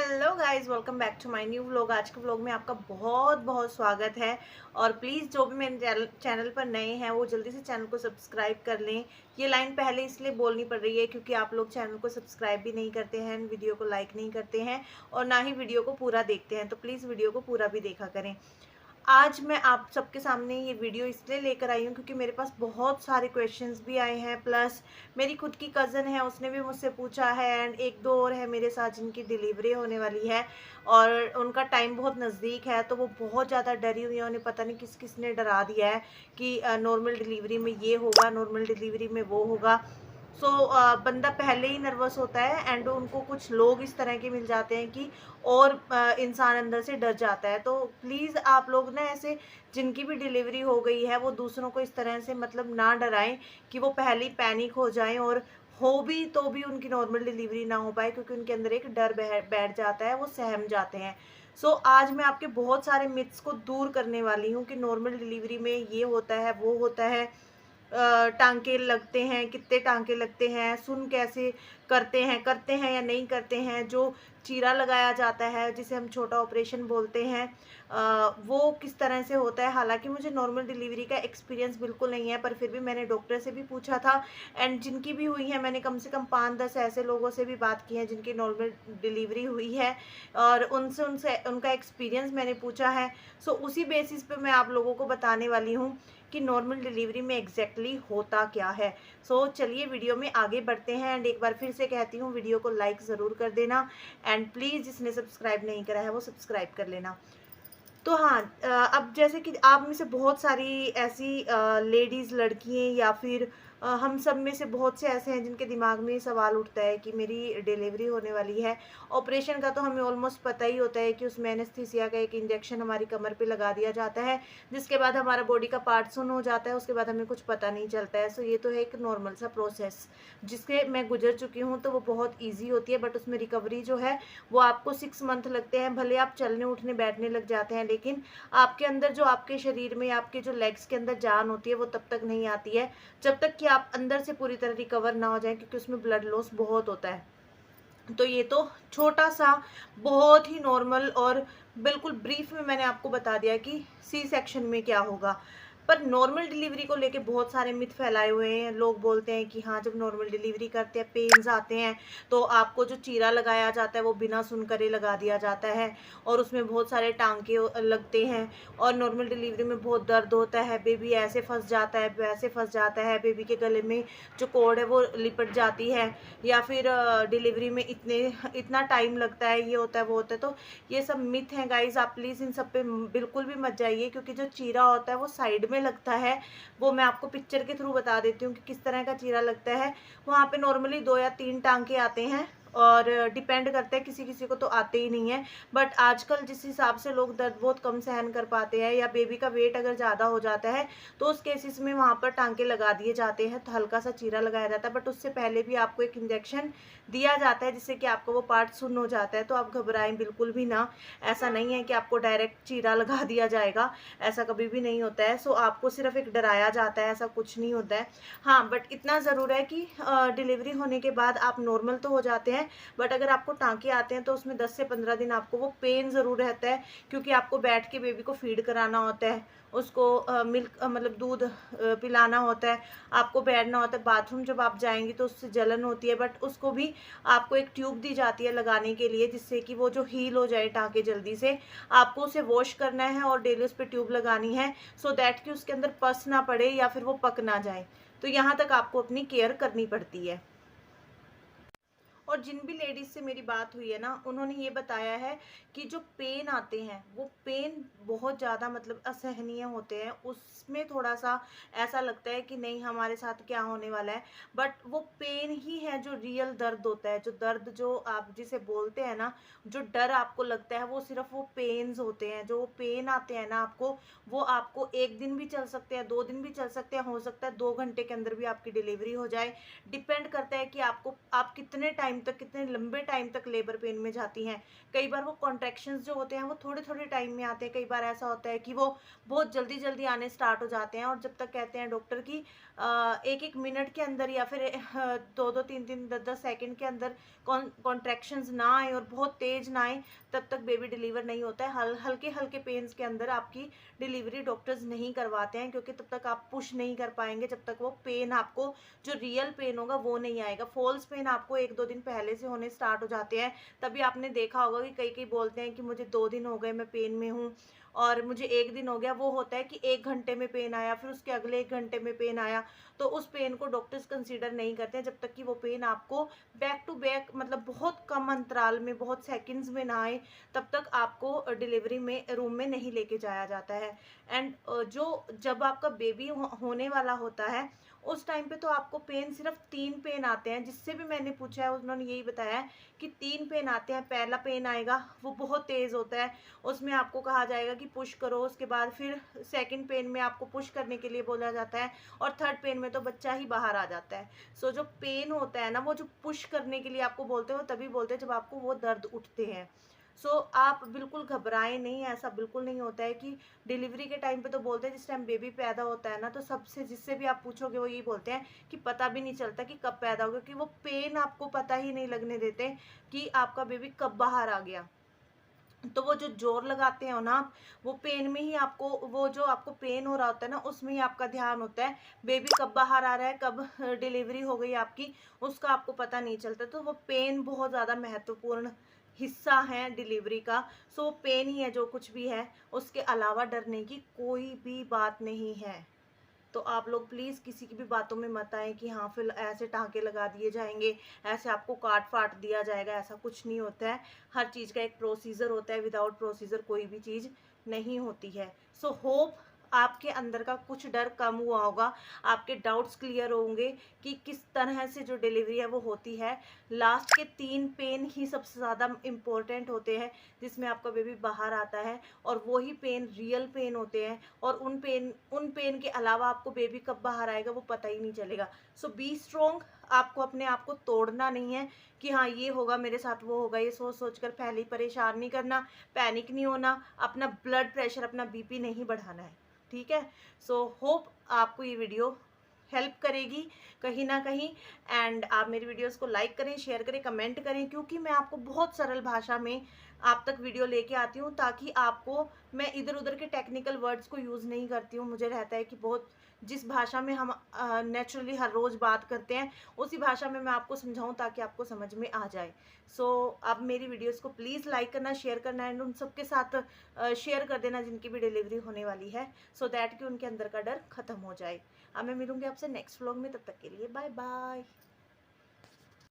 Hello guys, welcome back to my new vlog. आज के vlog में आपका बहुत बहुत स्वागत है। और प्लीज़ जो भी मेरे चैनल पर नए हैं वो जल्दी से चैनल को सब्सक्राइब कर लें। ये लाइन पहले इसलिए बोलनी पड़ रही है क्योंकि आप लोग चैनल को सब्सक्राइब भी नहीं करते हैं, वीडियो को लाइक नहीं करते हैं और ना ही वीडियो को पूरा देखते हैं। तो प्लीज़ वीडियो को पूरा भी देखा करें। आज मैं आप सबके सामने ये वीडियो इसलिए लेकर आई हूँ क्योंकि मेरे पास बहुत सारे क्वेश्चंस भी आए हैं, प्लस मेरी खुद की कज़न है, उसने भी मुझसे पूछा है, एंड एक दो और है मेरे साथ जिनकी डिलीवरी होने वाली है और उनका टाइम बहुत नज़दीक है। तो वो बहुत ज़्यादा डरी हुई है, उन्हें पता नहीं किस किस ने डरा दिया है कि नॉर्मल डिलीवरी में ये होगा, नॉर्मल डिलीवरी में वो होगा। सो बंदा पहले ही नर्वस होता है एंड उनको कुछ लोग इस तरह के मिल जाते हैं कि और इंसान अंदर से डर जाता है। तो प्लीज़ आप लोग ना ऐसे जिनकी भी डिलीवरी हो गई है वो दूसरों को इस तरह से मतलब ना डराएं कि वो पहले ही पैनिक हो जाएं और हो भी तो भी उनकी नॉर्मल डिलीवरी ना हो पाए, क्योंकि उनके अंदर एक डर बैठ जाता है, वो सहम जाते हैं। सो आज मैं आपके बहुत सारे मिथ्स को दूर करने वाली हूँ कि नॉर्मल डिलीवरी में ये होता है, वो होता है, टांके लगते हैं, कितने टांके लगते हैं, सुन कैसे करते हैं या नहीं करते हैं, जो चीरा लगाया जाता है जिसे हम छोटा ऑपरेशन बोलते हैं, वो किस तरह से होता है। हालांकि मुझे नॉर्मल डिलीवरी का एक्सपीरियंस बिल्कुल नहीं है, पर फिर भी मैंने डॉक्टर से भी पूछा था एंड जिनकी भी हुई है मैंने कम से कम 5-10 ऐसे लोगों से भी बात की है जिनकी नॉर्मल डिलीवरी हुई है और उनसे उनसे उनका एक्सपीरियंस मैंने पूछा है। सो उसी बेसिस पे मैं आप लोगों को बताने वाली हूँ कि नॉर्मल डिलीवरी में एग्जैक्टली होता क्या है। सो चलिए वीडियो में आगे बढ़ते हैं एंड एक बार फिर से कहती हूँ वीडियो को लाइक ज़रूर कर देना एंड प्लीज़ जिसने सब्सक्राइब नहीं करा है वो सब्सक्राइब कर लेना। तो हाँ, अब जैसे कि आप में से बहुत सारी ऐसी लेडीज़, लड़कियाँ या फिर हम सब में से बहुत से ऐसे हैं जिनके दिमाग में ये सवाल उठता है कि मेरी डिलीवरी होने वाली है। ऑपरेशन का तो हमें ऑलमोस्ट पता ही होता है कि उसमें एनेस्थीसिया का एक इंजेक्शन हमारी कमर पे लगा दिया जाता है, जिसके बाद हमारा बॉडी का पार्ट सुन्न हो जाता है, उसके बाद हमें कुछ पता नहीं चलता है। सो ये तो है एक नॉर्मल सा प्रोसेस जिसके मैं गुजर चुकी हूँ, तो वो बहुत ईजी होती है, बट उसमें रिकवरी जो है वो आपको 6 मंथ लगते हैं। भले आप चलने उठने बैठने लग जाते हैं, लेकिन आपके अंदर जो आपके शरीर में आपके जो लेग्स के अंदर जान होती है वो तब तक नहीं आती है जब तक कि आप अंदर से पूरी तरह रिकवर ना हो जाए, क्योंकि उसमें ब्लड लॉस बहुत होता है। तो ये तो छोटा सा, बहुत ही नॉर्मल और बिल्कुल ब्रीफ में मैंने आपको बता दिया कि सी सेक्शन में क्या होगा। पर नॉर्मल डिलीवरी को लेके बहुत सारे मिथ फैलाए हुए हैं। लोग बोलते हैं कि हाँ, जब नॉर्मल डिलीवरी करते हैं पेन्स आते हैं तो आपको जो चीरा लगाया जाता है वो बिना सुनकर ही लगा दिया जाता है और उसमें बहुत सारे टांके लगते हैं और नॉर्मल डिलीवरी में बहुत दर्द होता है, बेबी ऐसे फंस जाता है, वैसे फंस जाता है, बेबी के गले में जो कॉर्ड है वो लिपट जाती है, या फिर डिलीवरी में इतना टाइम लगता है, ये होता है, वो होता है। तो ये सब मिथ हैं गाइज, आप प्लीज़ इन सब पे बिल्कुल भी मत जाइए, क्योंकि जो चीरा होता है वो साइड में लगता है। वो मैं आपको पिक्चर के थ्रू बता देती हूँ कि किस तरह का चीरा लगता है। वहाँ पे नॉर्मली 2 या 3 टांके आते हैं और डिपेंड करता है, किसी किसी को तो आते ही नहीं है। बट आजकल जिस हिसाब से लोग दर्द बहुत कम सहन कर पाते हैं या बेबी का वेट अगर ज़्यादा हो जाता है तो उस केसेस में वहाँ पर टांके लगा दिए जाते हैं, तो हल्का सा चीरा लगाया जाता है। बट उससे पहले भी आपको एक इंजेक्शन दिया जाता है जिससे कि आपका वो पार्ट सुन्न हो जाता है। तो आप घबराएं बिल्कुल भी ना। ऐसा नहीं है कि आपको डायरेक्ट चीरा लगा दिया जाएगा, ऐसा कभी भी नहीं होता है। सो आपको सिर्फ एक डराया जाता है, ऐसा कुछ नहीं होता है। हाँ, बट इतना ज़रूर है कि डिलीवरी होने के बाद आप नॉर्मल तो हो जाते हैं, बट अगर आपको टांके आते हैं तो उसमें 10 से 15 दिन आपको वो पेन ज़रूर रहता है, क्योंकि आपको बैठ के बेबी को फीड कराना होता है, उसको मिल्क मतलब दूध पिलाना होता है, आपको बैठना होता है। बाथरूम जब आप जाएंगी तो उससे जलन होती है, बट उसको भी आपको एक ट्यूब दी जाती है लगाने के लिए, जिससे कि वो जो हील हो जाए टांके जल्दी से। आपको उसे वॉश करना है और डेली उस पर ट्यूब लगानी है, सो दैट कि उसके अंदर पस ना पड़े या फिर वो पक ना जाए। तो यहाँ तक आपको अपनी केयर करनी पड़ती है। और जिन भी लेडीज से मेरी बात हुई है ना, उन्होंने ये बताया है कि जो पेन आते हैं वो पेन बहुत ज़्यादा मतलब असहनीय होते हैं, उसमें थोड़ा सा ऐसा लगता है कि नहीं हमारे साथ क्या होने वाला है। बट वो पेन ही है जो रियल दर्द होता है, जो दर्द जो आप जिसे बोलते हैं ना, जो डर आपको लगता है वो सिर्फ वो पेन्स होते हैं। जो पेन आते हैं ना आपको, वो आपको 1 दिन भी चल सकते हैं, 2 दिन भी चल सकते हैं, हो सकता है 2 घंटे के अंदर भी आपकी डिलीवरी हो जाए। डिपेंड करता है कि आपको आप कितने टाइम टाइम तक, कितने लंबे टाइम तक लेबर पेन में जाती हैं। कई बार वो कॉन्ट्रैक्शंस जो होते हैं वो थोड़े थोड़े टाइम में आते हैं, कई बार ऐसा होता है कि वो बहुत जल्दी जल्दी आने स्टार्ट हो जाते हैं, और जब तक कहते हैं डॉक्टर की एक एक मिनट के अंदर या फिर दो दो तीन तीन 10 सेकंड के अंदर कॉन्ट्रैक्शंस ना आए और बहुत तेज ना आए, तब तक बेबी डिलीवर नहीं होता है। हल्के हल्के पेन्स के अंदर आपकी डिलीवरी डॉक्टर्स नहीं करवाते हैं, क्योंकि तब तक आप पुश नहीं कर पाएंगे जब तक वो पेन आपको, जो रियल पेन होगा वो नहीं आएगा। फॉल्स पेन आपको 1-2 दिन पहले से होने स्टार्ट हो जाते हैं। तभी आपने देखा होगा कि कई कई बोलते हैं कि मुझे 2 दिन हो गए मैं पेन में हूँ, और मुझे 1 दिन हो गया। वो होता है कि 1 घंटे में पेन आया, फिर उसके अगले 1 घंटे में पेन आया, तो उस पेन को डॉक्टर्स कंसीडर नहीं करते हैं जब तक कि वो पेन आपको बैक टू बैक, मतलब बहुत कम अंतराल में, बहुत सेकंड्स में ना आए, तब तक आपको डिलीवरी में रूम में नहीं लेके जाया जाता है। एंड जो जब आपका बेबी होने वाला होता है उस टाइम पे तो आपको पेन, सिर्फ 3 पेन आते हैं। जिससे भी मैंने पूछा है उन्होंने यही बताया है कि 3 पेन आते हैं। पहला पेन आएगा वो बहुत तेज़ होता है, उसमें आपको कहा जाएगा कि पुश करो। उसके बाद फिर सेकंड पेन में आपको पुश करने के लिए बोला जाता है, और थर्ड पेन में तो बच्चा ही बाहर आ जाता है। सो जो पेन होता है ना, वो जो पुश करने के लिए आपको बोलते हैं, वो तभी बोलते हैं जब आपको वो दर्द उठते हैं। सो आप बिल्कुल घबराएं नहीं, ऐसा बिल्कुल नहीं होता है कि डिलीवरी के टाइम पे तो बोलते हैं, जिस टाइम बेबी पैदा होता है ना, तो सबसे जिससे भी आप पूछोगे वो यही बोलते हैं कि पता भी नहीं चलता कि कब पैदा हो गया, क्योंकि वो पेन आपको पता ही नहीं लगने देते कि आपका बेबी कब बाहर आ गया। तो वो जो जोर लगाते हो ना आप, वो पेन में ही आपको, वो जो आपको पेन हो रहा होता है ना, उसमें ही आपका ध्यान होता है। बेबी कब बाहर आ रहा है, कब डिलीवरी हो गई आपकी, उसका आपको पता नहीं चलता। तो वो पेन बहुत ज़्यादा महत्वपूर्ण हिस्सा है डिलीवरी का। सो पेन ही है जो कुछ भी है, उसके अलावा डरने की कोई भी बात नहीं है। तो आप लोग प्लीज़ किसी की भी बातों में मत आए कि हाँ फिर ऐसे टाँके लगा दिए जाएंगे, ऐसे आपको काट फाट दिया जाएगा। ऐसा कुछ नहीं होता है। हर चीज़ का एक प्रोसीजर होता है, विदाउट प्रोसीजर कोई भी चीज़ नहीं होती है। सो होप आपके अंदर का कुछ डर कम हुआ होगा, आपके डाउट्स क्लियर होंगे कि किस तरह से जो डिलीवरी है वो होती है। लास्ट के 3 पेन ही सबसे ज़्यादा इम्पोर्टेंट होते हैं, जिसमें आपका बेबी बाहर आता है, और वही पेन रियल पेन होते हैं। और उन पेन के अलावा आपको बेबी कब बाहर आएगा वो पता ही नहीं चलेगा। सो बी स्ट्रॉन्ग। आपको अपने आप को तोड़ना नहीं है कि हाँ ये होगा मेरे साथ, वो होगा, ये सोच सोच कर पहले ही परेशान नहीं करना, पैनिक नहीं होना, अपना ब्लड प्रेशर, अपना बीपी नहीं बढ़ाना है। ठीक है। सो होप आपको ये वीडियो हेल्प करेगी कहीं ना कहीं। एंड आप मेरी वीडियोस को लाइक करें, शेयर करें, कमेंट करें, क्योंकि मैं आपको बहुत सरल भाषा में आप तक वीडियो लेके आती हूँ, ताकि आपको, मैं इधर उधर के टेक्निकल वर्ड्स को यूज़ नहीं करती हूँ। मुझे रहता है कि बहुत, जिस भाषा में हम नेचुरली हर रोज़ बात करते हैं, उसी भाषा में मैं आपको समझाऊँ ताकि आपको समझ में आ जाए। सो आप मेरी वीडियोस को प्लीज़ लाइक करना, शेयर करना, एंड उन सबके साथ शेयर कर देना जिनकी भी डिलीवरी होने वाली है, सो दैट कि उनके अंदर का डर खत्म हो जाए। अब मैं मिलूंगी आपसे नेक्स्ट व्लॉग में, तब तक के लिए बाय बाय।